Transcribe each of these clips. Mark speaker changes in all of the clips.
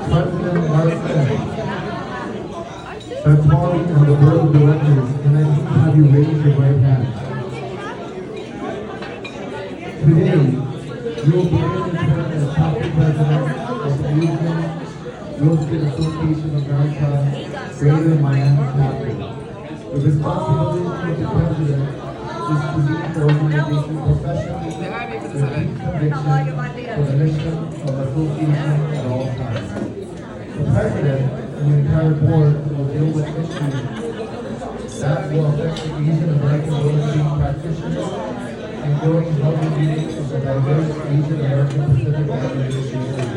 Speaker 1: President Marcel, Sartori, and the Board of Directors, can I please have you raise your right hand? Today, you will begin your term as chapter president of the Asian Real Estate Association of America, Greater Miami chapter. The responsibility of the president is to lead the organization professionally with deep conviction for the mission of the association at all times. The president and the entire board will deal with issues that will affect the Asian American real estate practitioners and growing healthy meetings of the diverse Asian American Pacific Islander community.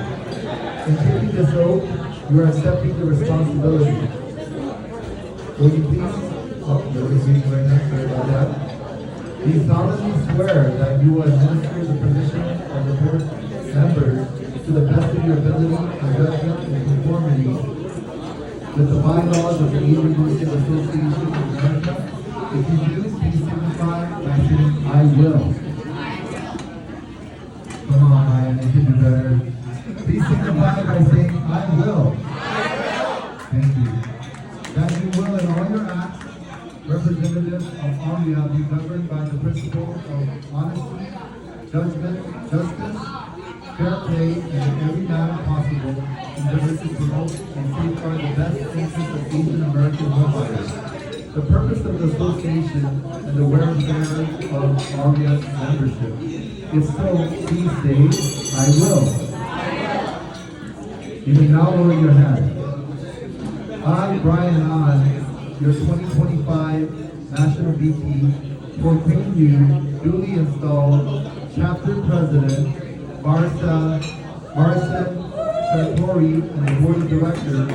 Speaker 1: In taking this oath, you are accepting the responsibility. Will you please? There is meeting right now, sorry about that. Do you solemnly swear that you will administer the position of the board members to the best of your ability and judgment in conformity with the bylaws of the Asian Real Estate Association of America? If you do, please signify by saying, I will. Come on, Ryan, you can do better. Please signify by saying, I will. Thank you. That you will in all your acts, representatives of AREAA, be governed by the principles of honesty, judgment, justice, fair play, and in every manner possible, endeavor to promote and safeguard the best interests of Asian American homebuyers. The purpose of the association and the wear and tear of AREAA's membership. If so, please say, I will. You may now lower your hand. I, Brian An, your 2025 National VP, proclaim you duly installed Chapter President, Marcel Sartori, and the Board of Directors,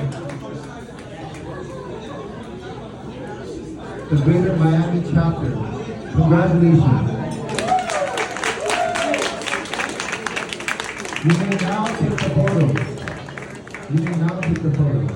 Speaker 1: the Greater Miami Chapter. Congratulations. You may now take the photos. You may now take the photos.